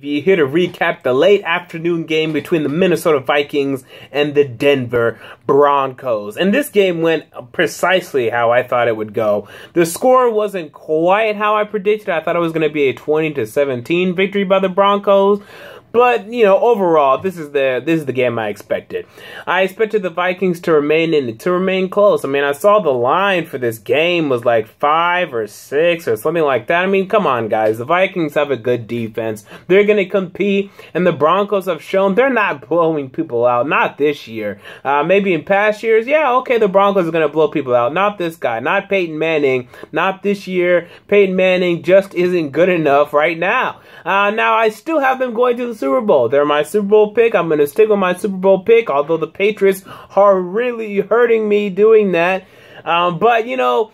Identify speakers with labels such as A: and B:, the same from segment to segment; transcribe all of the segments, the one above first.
A: Here to recap the late afternoon game between the Minnesota Vikings and the Denver Broncos. And this game went precisely how I thought it would go. The score wasn't quite how I predicted. I thought it was going to be a 20-17 victory by the Broncos. But, you know, overall, this is the game I expected. I expected the Vikings to remain close. I mean, I saw the line for this game was like 5 or 6 or something like that. I mean, come on, guys. The Vikings have a good defense. They're going to compete, and the Broncos have shown they're not blowing people out. Not this year. Maybe in past years, yeah, okay, the Broncos are going to blow people out. Not this guy. Not Peyton Manning. Not this year. Peyton Manning just isn't good enough right now. Now, I still have them going to the Super Bowl. They're my Super Bowl pick. I'm going to stick with my Super Bowl pick, although the Patriots are really hurting me doing that. But, you know,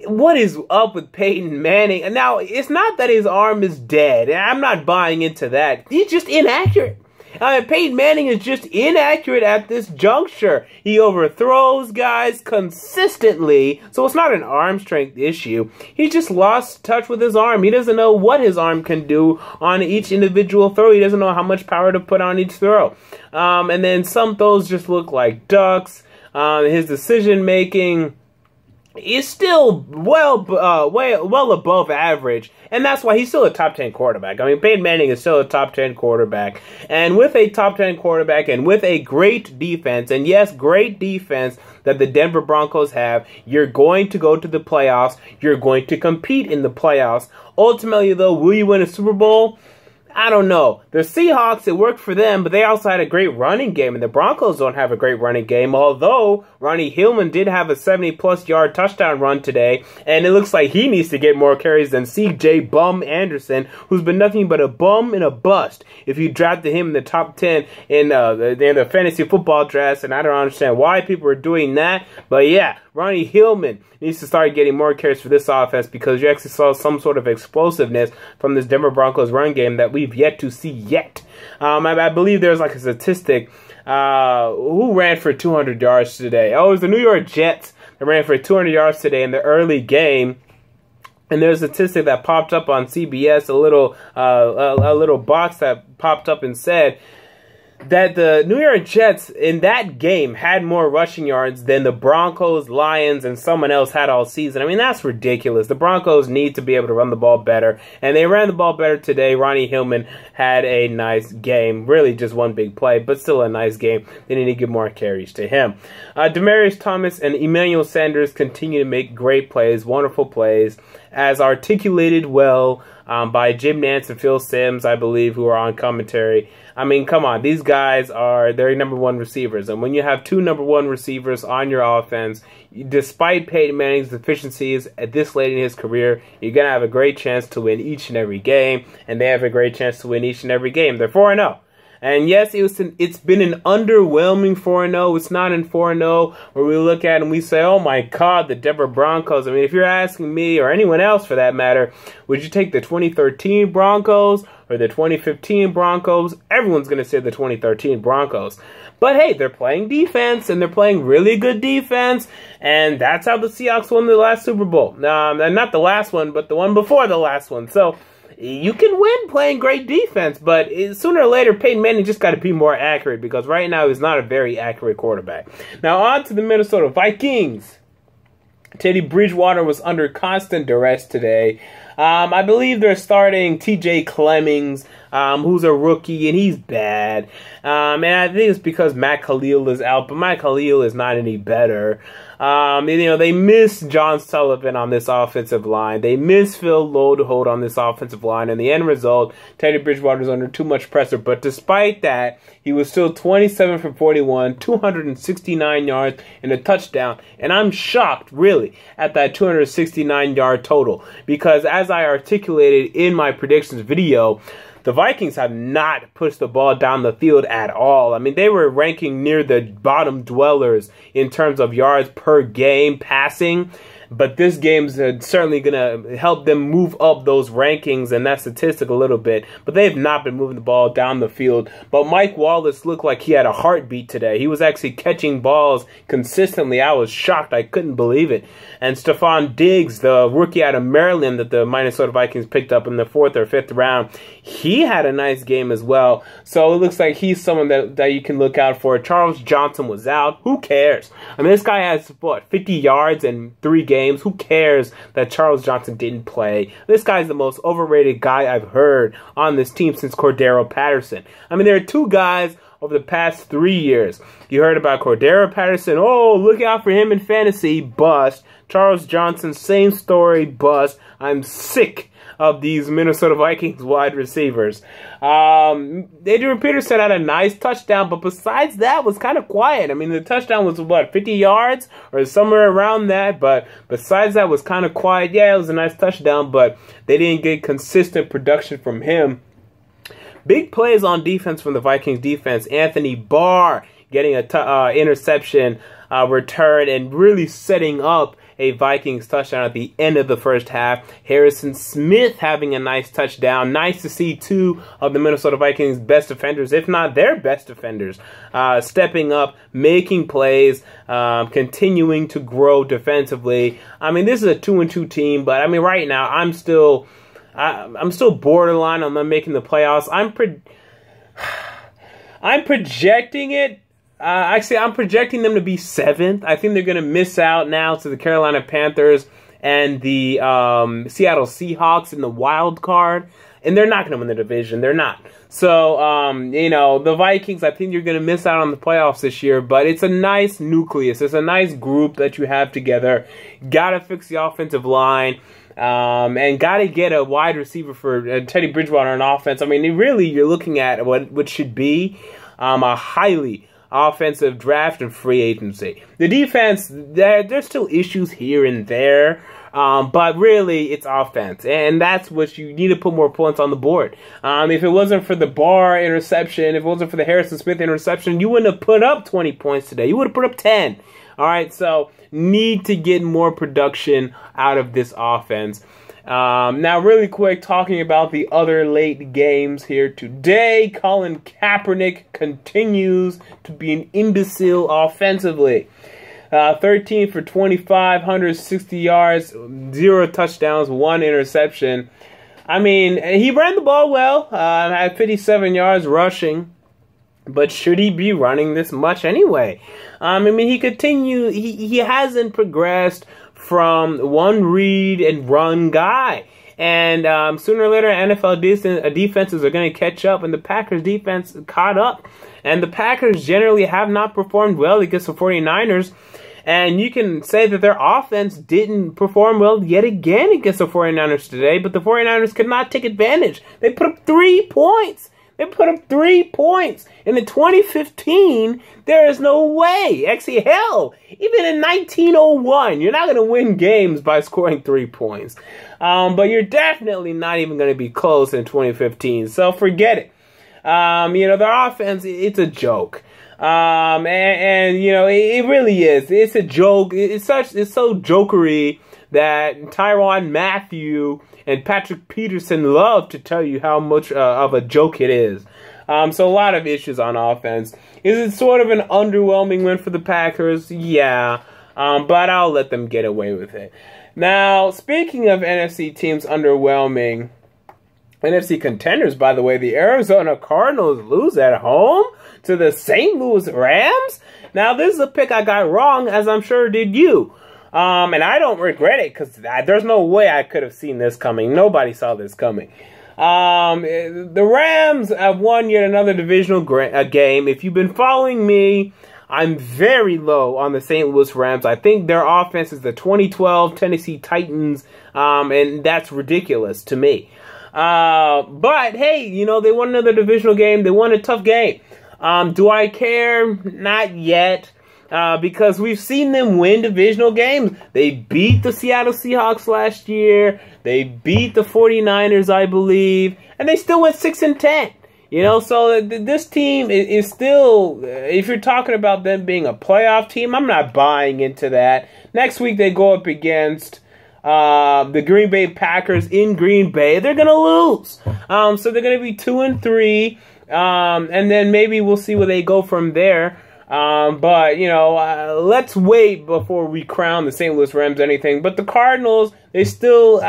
A: what is up with Peyton Manning? Now, it's not that his arm is dead. I'm not buying into that. He's just inaccurate. Peyton Manning is just inaccurate at this juncture. He overthrows guys consistently, so it's not an arm strength issue. He just lost touch with his arm. He doesn't know what his arm can do on each individual throw. He doesn't know how much power to put on each throw. And then some throws just look like ducks. His decision making is still well above average, and that's why he's still a top 10 quarterback. I mean, Peyton Manning is still a top 10 quarterback, and with a top 10 quarterback and with a great defense, and yes, great defense that the Denver Broncos have, you're going to go to the playoffs. You're going to compete in the playoffs. Ultimately, though, will you win a Super Bowl? I don't know. The Seahawks, it worked for them, but they also had a great running game, and the Broncos don't have a great running game, although Ronnie Hillman did have a 70-plus yard touchdown run today, and it looks like he needs to get more carries than C.J. Bum Anderson, who's been nothing but a bum and a bust if you drafted him in the top 10 in the fantasy football drafts, and I don't understand why people are doing that, but yeah, Ronnie Hillman needs to start getting more carries for this offense because you actually saw some sort of explosiveness from this Denver Broncos run game that we've yet to see yet. I believe there's like a statistic. Who ran for 200 yards today? Oh, it was the New York Jets that ran for 200 yards today in the early game. And there's a statistic that popped up on CBS, a little box that popped up and said that the New York Jets in that game had more rushing yards than the Broncos, Lions, and someone else had all season. I mean, that's ridiculous. The Broncos need to be able to run the ball better, and they ran the ball better today. Ronnie Hillman had a nice game. Really just one big play, but still a nice game. They need to give more carries to him. Demaryius Thomas and Emmanuel Sanders continue to make great plays, wonderful plays, as articulated well by Jim Nantz and Phil Simms, I believe, who are on commentary. I mean, come on. These guys are their number one receivers. And when you have two number one receivers on your offense, despite Peyton Manning's deficiencies at this late in his career, you're going to have a great chance to win each and every game. And they have a great chance to win each and every game. They're 4-0. And yes, it's been an underwhelming 4-0. It's not in 4-0 where we look at it and we say, oh my God, the Denver Broncos. I mean, if you're asking me or anyone else for that matter, would you take the 2013 Broncos or the 2015 Broncos? Everyone's going to say the 2013 Broncos. But hey, they're playing defense, and they're playing really good defense, and that's how the Seahawks won the last Super Bowl. Not the last one, but the one before the last one. So you can win playing great defense, but sooner or later, Peyton Manning just got to be more accurate because right now he's not a very accurate quarterback. Now on to the Minnesota Vikings. Teddy Bridgewater was under constant duress today. I believe they're starting T.J. Clemmings, who's a rookie, and he's bad. And I think it's because Matt Khalil is out, but Matt Khalil is not any better. They miss John Sullivan on this offensive line. They miss Phil Lodeholt on this offensive line. And the end result, Teddy Bridgewater is under too much pressure. But despite that, he was still 27 for 41, 269 yards, and a touchdown. And I'm shocked, really, at that 269-yard total. Because as I articulated in my predictions video, the Vikings have not pushed the ball down the field at all. I mean, they were ranking near the bottom dwellers in terms of yards per game passing. But this game's certainly going to help them move up those rankings and that statistic a little bit. But they have not been moving the ball down the field. But Mike Wallace looked like he had a heartbeat today. He was actually catching balls consistently. I was shocked. I couldn't believe it. And Stephon Diggs, the rookie out of Maryland that the Minnesota Vikings picked up in the 4th or 5th round, he had a nice game as well. So it looks like he's someone that you can look out for. Charles Johnson was out. Who cares? I mean, this guy has, what, 50 yards in 3 games. Who cares that Charles Johnson didn't play? This guy's the most overrated guy I've heard on this team since Cordero Patterson. I mean, there are 2 guys over the past 3 years. You heard about Cordero Patterson. Oh, look out for him in fantasy. Bust. Charles Johnson, same story. Bust. I'm sick of these Minnesota Vikings wide receivers. Adrian Peterson had a nice touchdown, but besides that, was kind of quiet. I mean, the touchdown was, what, 50 yards or somewhere around that, but besides that, was kind of quiet. Yeah, it was a nice touchdown, but they didn't get consistent production from him. Big plays on defense from the Vikings defense. Anthony Barr getting a interception return and really setting up a Vikings touchdown at the end of the first half. Harrison Smith having a nice touchdown. Nice to see 2 of the Minnesota Vikings' best defenders, if not their best defenders, stepping up, making plays, continuing to grow defensively. I mean, this is a 2-2 team, but I mean, right now, I'm still borderline on them making the playoffs. I'm projecting it. Actually, I'm projecting them to be 7th. I think they're going to miss out now to the Carolina Panthers and the Seattle Seahawks in the wild card. And they're not going to win the division. They're not. So, you know, the Vikings, I think you're going to miss out on the playoffs this year. But it's a nice nucleus. It's a nice group that you have together. Got to fix the offensive line. And got to get a wide receiver for Teddy Bridgewater on offense. I mean, really, you're looking at what should be a highly offensive draft and free agency. The defense, there's still issues here and there, but really it's offense, and that's what you need to put more points on the board. If it wasn't for the Barr interception, if it wasn't for the Harrison Smith interception, you wouldn't have put up 20 points today. You would have put up 10. All right, so need to get more production out of this offense. Now, really quick, talking about the other late games here today. Colin Kaepernick continues to be an imbecile offensively. 13 for 25, 160 yards, 0 touchdowns, 1 interception. I mean, he ran the ball well, had 57 yards rushing. But should he be running this much anyway? I mean, he hasn't progressed from one read and run guy. And sooner or later, NFL defenses are going to catch up, and the Packers defense caught up. And the Packers generally have not performed well against the 49ers. And you can say that their offense didn't perform well yet again against the 49ers today, but the 49ers could not take advantage. They put up 3 points. They put up 3 points. And in 2015, there is no way. Actually, hell, even in 1901, you're not going to win games by scoring 3 points. But you're definitely not even going to be close in 2015. So forget it. You know, their offense, it's a joke. And you know, it really is. It's a joke. It's so jokery that Tyrann Mathieu and Patrick Peterson love to tell you how much of a joke it is. So a lot of issues on offense. Is it sort of an underwhelming win for the Packers? Yeah. But I'll let them get away with it. Now, speaking of NFC teams underwhelming, NFC contenders, by the way, the Arizona Cardinals lose at home to the St. Louis Rams. Now, this is a pick I got wrong, as I'm sure did you. And I don't regret it, because there's no way I could have seen this coming. Nobody saw this coming. The Rams have won yet another divisional game. If you've been following me, I'm very low on the St. Louis Rams. I think their offense is the 2012 Tennessee Titans, and that's ridiculous to me. But, hey, you know, they won another divisional game. They won a tough game. Do I care? Not yet. Because we've seen them win divisional games. They beat the Seattle Seahawks last year. They beat the 49ers, I believe. And they still went 6-10. So this team is still, if you're talking about them being a playoff team, I'm not buying into that. Next week they go up against the Green Bay Packers in Green Bay. They're going to lose. So they're going to be 2-3. And then maybe we'll see where they go from there. But let's wait before we crown the St. Louis Rams anything. But the Cardinals, they still,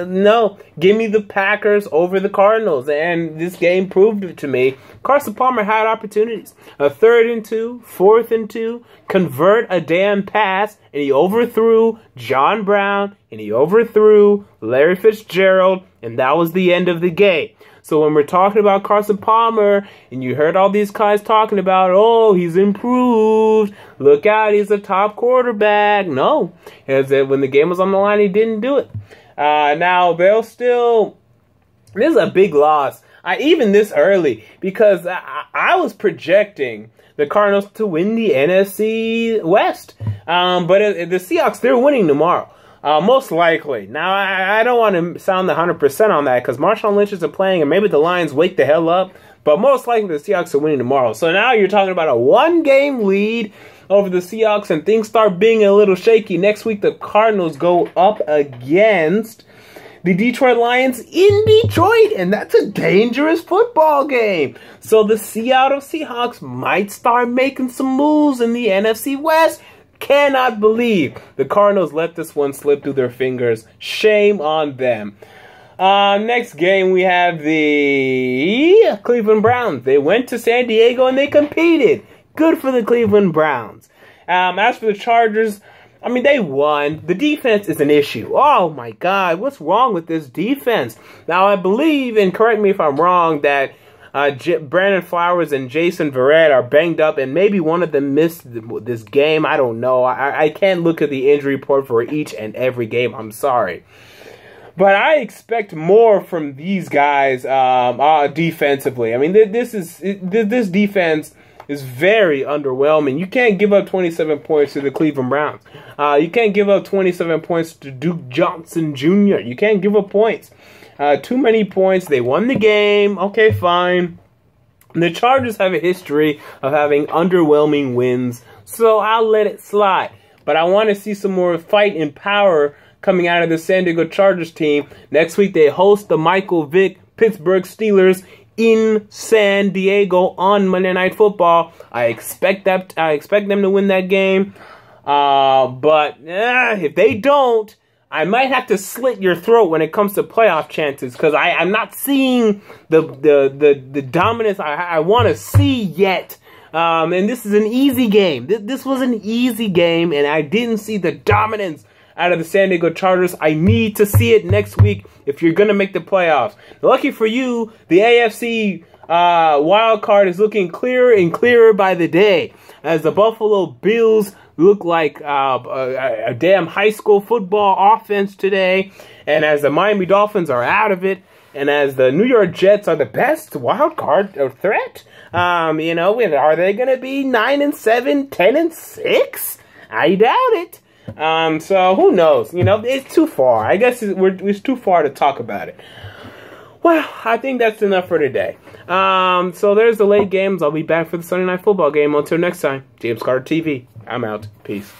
A: no, give me the Packers over the Cardinals. And this game proved it to me. Carson Palmer had opportunities. A 3rd and 2, 4th and 2, convert a damn pass, and he overthrew John Brown, and he overthrew Larry Fitzgerald, and that was the end of the game. So when we're talking about Carson Palmer, and you heard all these guys talking about, oh, he's improved, look out, he's a top quarterback. No, as when the game was on the line, he didn't do it. Now, they'll still, this is a big loss, even this early, because I was projecting the Cardinals to win the NFC West. But the Seahawks, they're winning tomorrow. Most likely. Now, I don't want to sound 100% on that because Marshawn Lynch isn't playing and maybe the Lions wake the hell up. But most likely the Seahawks are winning tomorrow. So now you're talking about a 1-game lead over the Seahawks and things start being a little shaky. Next week the Cardinals go up against the Detroit Lions in Detroit. And that's a dangerous football game. So the Seattle Seahawks might start making some moves in the NFC West. Cannot believe the Cardinals let this one slip through their fingers. Shame on them. Next game, we have the Cleveland Browns. They went to San Diego and they competed. Good for the Cleveland Browns. As for the Chargers, I mean, they won. The defense is an issue. Oh, my God. What's wrong with this defense? Now, I believe, and correct me if I'm wrong, that Brandon Flowers and Jason Verrett are banged up, and maybe one of them missed this game. I don't know. I can't look at the injury report for each and every game. I'm sorry. But I expect more from these guys defensively. I mean, this defense is very underwhelming. You can't give up 27 points to the Cleveland Browns. You can't give up 27 points to Duke Johnson Jr. You can't give up points. Too many points. They won the game. Okay, fine. The Chargers have a history of having underwhelming wins, so I'll let it slide. But I want to see some more fight and power coming out of the San Diego Chargers team. Next week, they host the Michael Vick Pittsburgh Steelers in San Diego on Monday Night Football. I expect them to win that game. But if they don't, I might have to slit your throat when it comes to playoff chances because I'm not seeing the dominance I want to see yet. And this is an easy game. This was an easy game, and I didn't see the dominance out of the San Diego Chargers. I need to see it next week if you're going to make the playoffs. Lucky for you, the AFC wild card is looking clearer and clearer by the day as the Buffalo Bills look like a damn high school football offense today, and as the Miami Dolphins are out of it, and as the New York Jets are the best wild card threat, are they going to be 9-7, 10-6? I doubt it. So who knows? It's too far. I guess it's too far to talk about it. Well, I think that's enough for today. So there's the late games. I'll be back for the Sunday Night Football game. Until next time, James Carter TV. I'm out. Peace.